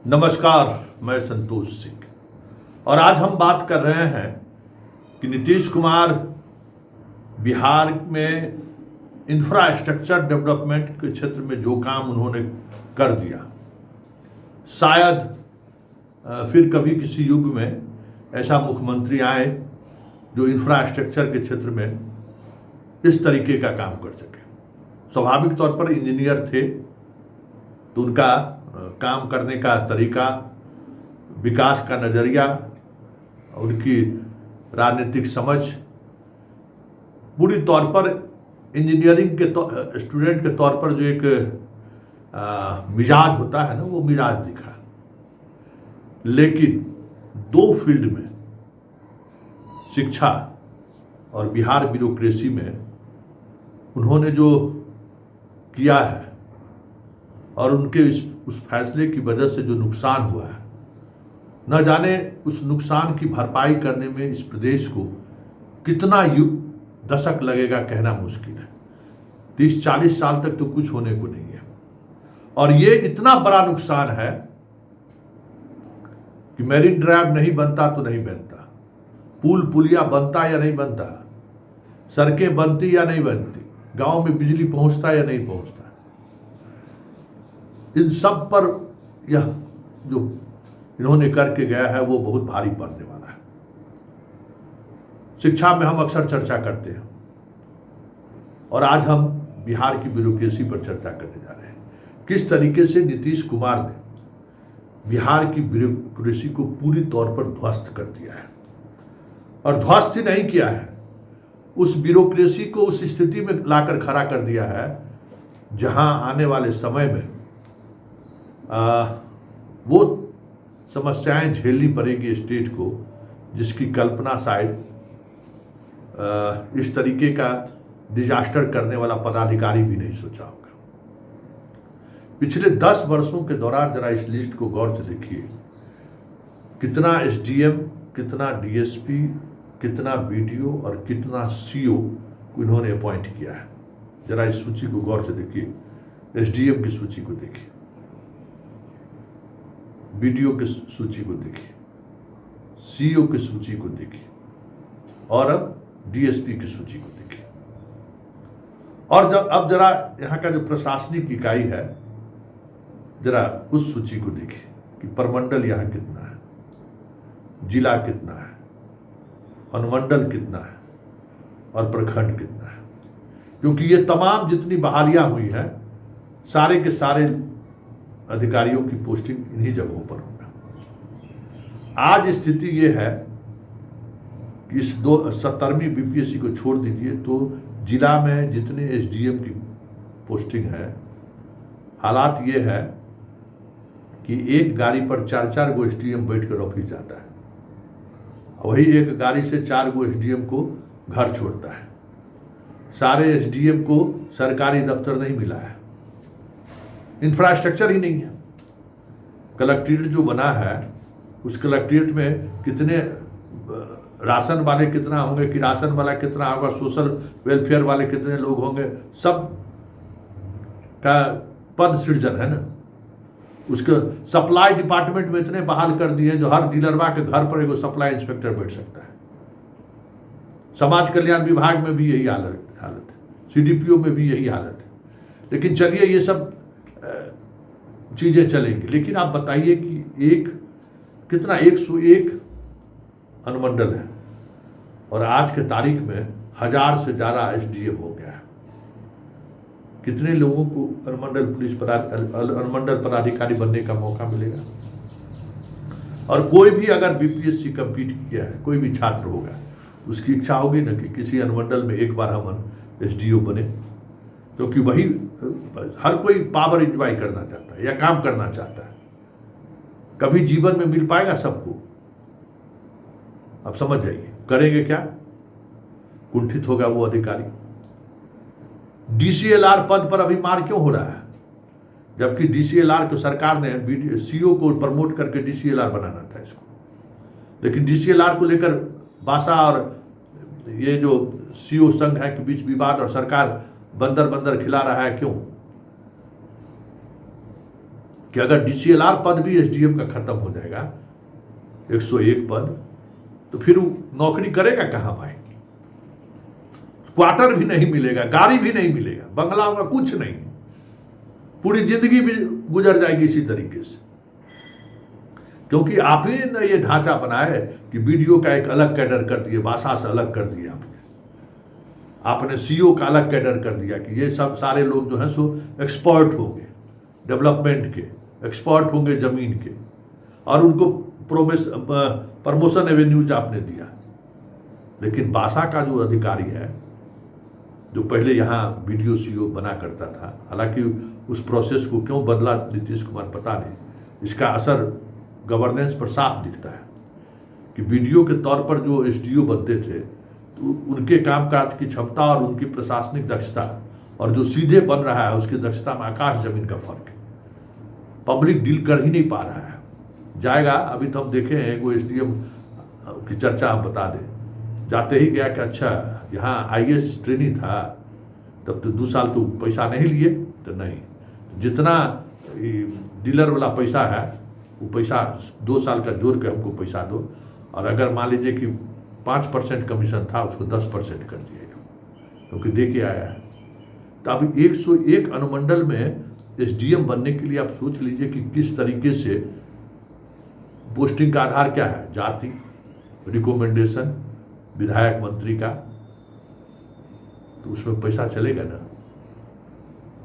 नमस्कार, मैं संतोष सिंह और आज हम बात कर रहे हैं कि नीतीश कुमार बिहार में इंफ्रास्ट्रक्चर डेवलपमेंट के क्षेत्र में जो काम उन्होंने कर दिया, शायद फिर कभी किसी युग में ऐसा मुख्यमंत्री आए जो इंफ्रास्ट्रक्चर के क्षेत्र में इस तरीके का काम कर सके। स्वाभाविक तौर पर इंजीनियर थे तो उनका काम करने का तरीका, विकास का नज़रिया, उनकी राजनीतिक समझ पूरी तौर पर इंजीनियरिंग के स्टूडेंट के तौर पर जो एक मिजाज होता है ना, वो मिजाज दिखा। लेकिन दो फील्ड में, शिक्षा और बिहार ब्यूरोक्रेसी में उन्होंने जो किया है और उनके उस फैसले की वजह से जो नुकसान हुआ है, न जाने उस नुकसान की भरपाई करने में इस प्रदेश को कितना दशक लगेगा, कहना मुश्किल है। 30-40 साल तक तो कुछ होने को नहीं है। और ये इतना बड़ा नुकसान है कि मैरीन ड्राइव नहीं बनता तो नहीं बनता, पुल पुलिया बनता या नहीं बनता, सड़कें बनती या नहीं बनती, गांव में बिजली पहुंचता या नहीं पहुंचता, इन सब पर यह जो इन्होंने करके गया है वो बहुत भारी पड़ने वाला है। शिक्षा में हम अक्सर चर्चा करते हैं और आज हम बिहार की ब्यूरोक्रेसी पर चर्चा करने जा रहे हैं। किस तरीके से नीतीश कुमार ने बिहार की ब्यूरोक्रेसी को पूरी तौर पर ध्वस्त कर दिया है। और ध्वस्त ही नहीं किया है, उस ब्यूरोक्रेसी को उस स्थिति में लाकर खड़ा कर दिया है जहां आने वाले समय में वो समस्याएं झेलनी पड़ेगी स्टेट को, जिसकी कल्पना शायद इस तरीके का डिजास्टर करने वाला पदाधिकारी भी नहीं सोचा होगा। पिछले 10 वर्षों के दौरान जरा इस लिस्ट को गौर से देखिए, कितना एसडीएम, कितना डीएसपी, कितना बीडीओ और कितना सीओ को इन्होंने अपॉइंट किया है। जरा इस सूची को गौर से देखिए, एसडीएम की सूची को देखिए, बीडीओ की सूची को देखिए, सीईओ की सूची को देखिए और अब डीएसपी की सूची को देखिए। और अब जरा यहाँ का जो प्रशासनिक इकाई है, जरा उस सूची को देखिए कि प्रमंडल यहाँ कितना है, जिला कितना है, अनुमंडल कितना है और प्रखंड कितना है। क्योंकि ये तमाम जितनी बहालियां हुई हैं, सारे के सारे अधिकारियों की पोस्टिंग इन्हीं जगहों पर होगा। आज स्थिति ये है कि इस 70वीं बीपीएससी को छोड़ दीजिए तो जिला में जितने एसडीएम की पोस्टिंग है, हालात ये है कि एक गाड़ी पर 4-4 गो एसडीएम बैठ कर ऑफिस जाता है, वही एक गाड़ी से 4 गो एसडीएम को घर छोड़ता है। सारे एसडीएम को सरकारी दफ्तर नहीं मिला है, इंफ्रास्ट्रक्चर ही नहीं है। कलेक्ट्रेट जो बना है, उस कलेक्ट्रेट में कितने राशन वाले कितना होंगे, कि राशन वाला कितना होगा, सोशल वेलफेयर वाले कितने लोग होंगे, सब का पद सृजन है ना। उसके सप्लाई डिपार्टमेंट में इतने बहाल कर दिए जो हर डीलरवा के घर पर एगो सप्लाई इंस्पेक्टर बैठ सकता है। समाज कल्याण विभाग में भी यही हालत है, सीडीपीओ में भी यही हालत है। लेकिन चलिए, ये सब चीजें चलेंगी। लेकिन आप बताइए कि कितना 101 अनुमंडल है और आज के तारीख में 1000 से ज़्यादा एसडीएम हो गया है। कितने लोगों को अनुमंडल पदाधिकारी बनने का मौका मिलेगा? और कोई भी अगर बीपीएससी कंप्लीट किया है, कोई भी छात्र होगा, उसकी इच्छा होगी ना कि किसी अनुमंडल में एक बार हम एसडीओ बने, क्योंकि वही हर कोई पावर एंजॉय करना चाहता है या काम करना चाहता है। कभी जीवन में मिल पाएगा सबको? अब समझ जाइए, करेंगे क्या? कुंठित होगा वो अधिकारी। डीसीएलआर पद पर अभी मार क्यों हो रहा है, जबकि डीसीएलआर को सरकार ने सीओ को प्रमोट करके डीसीएलआर बनाना था इसको। लेकिन डीसीएलआर को लेकर बासा और ये जो सीओ संघ है के बीच विवाद और सरकार बंदर खिला रहा है। क्यों? कि अगर DCLR पद भी SDM का खत्म हो जाएगा, 101 पद, तो फिर वो नौकरी करेगा कहाँ भाई? क्वार्टर भी नहीं मिलेगा, गाड़ी भी नहीं मिलेगा, बंगला होगा, कुछ नहीं, पूरी जिंदगी भी गुजर जाएगी इसी तरीके से। क्योंकि आप ही ने ये ढांचा बनाया है कि वीडियो का एक अलग कैडर कर दिए, भाषा से अलग कर दिया आपने CO का अलग कैडर कर दिया कि ये सब सारे लोग जो हैं सो एक्सपर्ट होंगे, डेवलपमेंट के एक्सपर्ट होंगे, जमीन के, और उनको प्रमोशन एवेन्यूज आपने दिया। लेकिन भाषा का जो अधिकारी है, जो पहले यहाँ वीडियो CO बना करता था, हालांकि उस प्रोसेस को क्यों बदला नीतीश कुमार पता नहीं, इसका असर गवर्नेंस पर साफ दिखता है कि वीडियो के तौर पर जो SDO बनते थे, तो उनके कामकाज की क्षमता और उनकी प्रशासनिक दक्षता और जो सीधे बन रहा है उसकी दक्षता में आकाश जमीन का फर्क है। पब्लिक डील कर ही नहीं पा रहा है, जाएगा। अभी तो हम देखे हैं वो SDM की चर्चा हम बता दें, जाते ही गया कि अच्छा यहाँ IAS ट्रेनिंग था, तब तो 2 साल तो पैसा नहीं लिए, तो नहीं, जितना डीलर वाला पैसा है वो पैसा 2 साल का जोड़ के हमको पैसा दो, और अगर मान लीजिए कि 5% कमीशन था उसको 10% कर दिएगा, क्योंकि दे के आया है। तो अब 101 अनुमंडल में SDM बनने के लिए आप सोच लीजिए कि किस तरीके से पोस्टिंग का आधार क्या है, जाति, रिकमेंडेशन विधायक मंत्री का, तो उसमें पैसा चलेगा ना।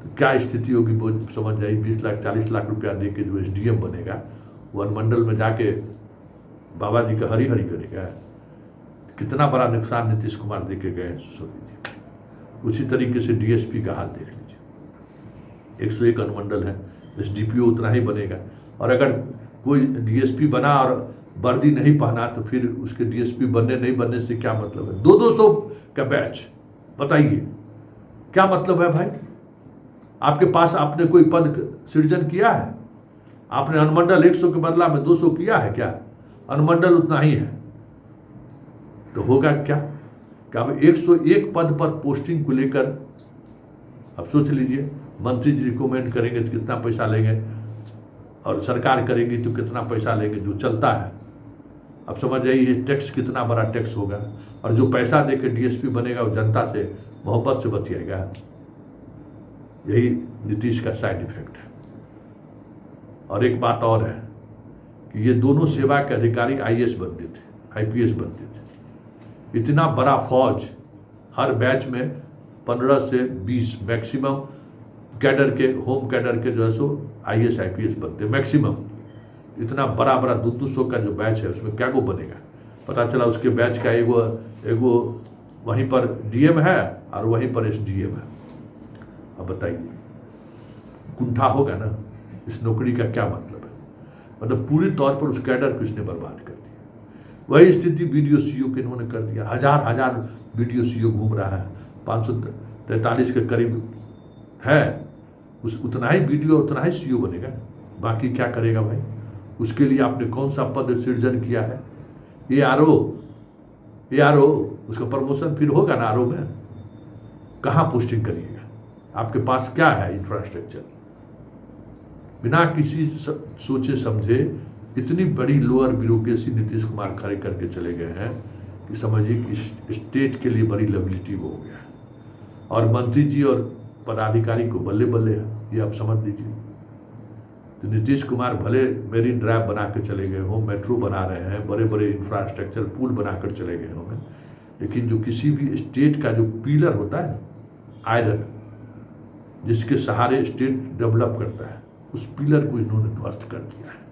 तो क्या स्थिति होगी वो समझ जाइए। 20 लाख 40 लाख रुपया दे के जो SDM बनेगा वो अनुमंडल में जाके बाबा जी का हरी हरी करेगा। कितना बड़ा नुकसान नीतीश कुमार दे के गए हैं, सोच लीजिए। उसी तरीके से DSP का हाल देख लीजिए, 101 अनुमंडल है, SDPO उतना ही बनेगा, और अगर कोई DSP बना और वर्दी नहीं पहना तो फिर उसके DSP बनने नहीं बनने से क्या मतलब है? 200 का बैच, बताइए क्या मतलब है भाई? आपके पास आपने कोई पद सृजन किया है? आपने अनुमंडल 100 के बदला में 200 किया है क्या? अनुमंडल उतना ही है, तो होगा क्या? कि अब 101 पद पर पोस्टिंग को लेकर अब सोच लीजिए, मंत्री जी रिकमेंड करेंगे तो कितना पैसा लेंगे, और सरकार करेगी तो कितना पैसा लेंगे, जो चलता है। अब समझ जाइए टैक्स कितना बड़ा टैक्स होगा, और जो पैसा दे के DSP बनेगा वो जनता से मोहब्बत से बतियाएगा। यही नीतीश का साइड इफेक्ट है। और एक बात और है कि ये दोनों सेवा के अधिकारी IAS बनते थे, IPS बनते थे। इतना बड़ा फौज, हर बैच में 15 से 20 मैक्सिमम कैडर के, होम कैडर के जो है सो IAS IPS बनते मैक्सिमम। इतना बड़ा 200 का जो बैच है उसमें क्या को बनेगा? पता चला उसके बैच का एगो वहीं पर DM है और वहीं पर SDM है। अब बताइए, कुंठा होगा ना, इस नौकरी का क्या मतलब है? मतलब पूरी तौर पर उस कैडर को इसने बर्बाद कर दिया। वही स्थिति वीडियो CO के इन्होंने कर दिया। हजार वीडियो CO घूम रहा है, 543 के करीब है, उतना ही वीडियो उतना ही CO बनेगा, बाकी क्या करेगा भाई? उसके लिए आपने कौन सा पद सृजन किया है? ARO, उसका प्रमोशन फिर होगा ना RO में? कहाँ पोस्टिंग करिएगा? आपके पास क्या है इंफ्रास्ट्रक्चर? बिना किसी सोचे समझे इतनी बड़ी लोअर ब्यूरोक्रेसी नीतीश कुमार खड़े करके चले गए हैं कि समझिए कि स्टेट के लिए बड़ी लायबिलिटी हो गया है। और मंत्री जी और पदाधिकारी को बल्ले बल्ले है, ये आप समझ लीजिए। तो नीतीश कुमार भले मेरीन ड्राइव बना के चले गए हों, मेट्रो बना रहे हैं, बड़े बड़े इंफ्रास्ट्रक्चर पुल बनाकर चले गए होंगे, लेकिन जो किसी भी स्टेट का जो पिलर होता है, आयरन, जिसके सहारे स्टेट डेवलप करता है, उस पिलर को इन्होंने ध्वस्त कर दिया है।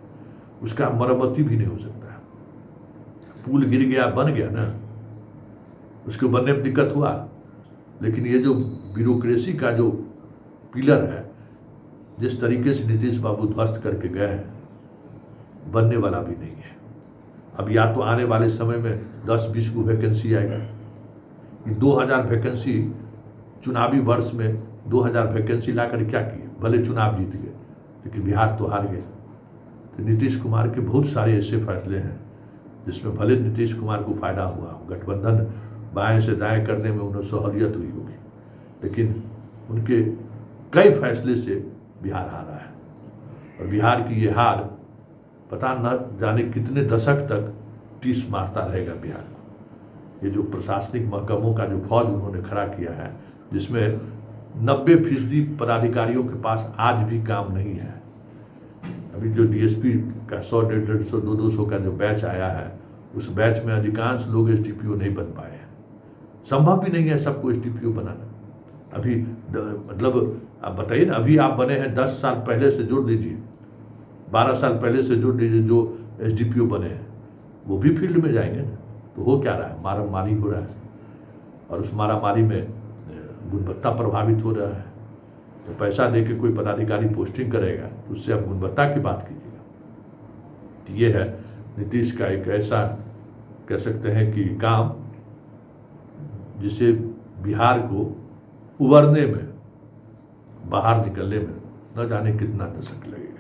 उसका मरम्मती भी नहीं हो सकता। पुल गिर गया, बन गया ना, उसके बनने में दिक्कत हुआ, लेकिन ये जो ब्यूरोक्रेसी का जो पिलर है, जिस तरीके से नीतीश बाबू ध्वस्त करके गए हैं, बनने वाला भी नहीं है। अब या तो आने वाले समय में 10-20 को वैकेंसी आएगा। 2000 वैकेंसी चुनावी वर्ष में 2000 वैकेंसी लाकर क्या किए? भले चुनाव जीत गए, लेकिन बिहार तो हार गए। तो नीतीश कुमार के बहुत सारे ऐसे फैसले हैं जिसमें भले नीतीश कुमार को फायदा हुआ, गठबंधन बाएं से दाएं करने में उन्हें सहूलियत हुई होगी, लेकिन उनके कई फैसले से बिहार हारा है। और बिहार की ये हार पता न जाने कितने दशक तक टीस मारता रहेगा बिहार को। ये जो प्रशासनिक महकमों का जो फौज उन्होंने खड़ा किया है, जिसमें 90% पदाधिकारियों के पास आज भी काम नहीं है। अभी जो डीएसपी का 100-150, 200 का जो बैच आया है, उस बैच में अधिकांश लोग एसडीपीओ नहीं बन पाए हैं। संभव भी नहीं है सबको एसडीपीओ बनाना। अभी मतलब आप बताइए ना, अभी आप बने हैं 10 साल पहले से जोड़ लीजिए, 12 साल पहले से जोड़ लीजिए, जो एसडीपीओ बने हैं वो भी फील्ड में जाएंगे ना। तो हो क्या रहा है, मारामारी हो रहा है, और उस मारामारी में गुणवत्ता प्रभावित हो रहा है। तो पैसा दे के कोई पदाधिकारी पोस्टिंग करेगा तो उससे आप गुणवत्ता की बात कीजिएगा। तो ये है नीतीश का एक ऐसा कह सकते हैं कि काम, जिसे बिहार को उबरने में, बाहर निकलने में न जाने कितना दशक लगेगा।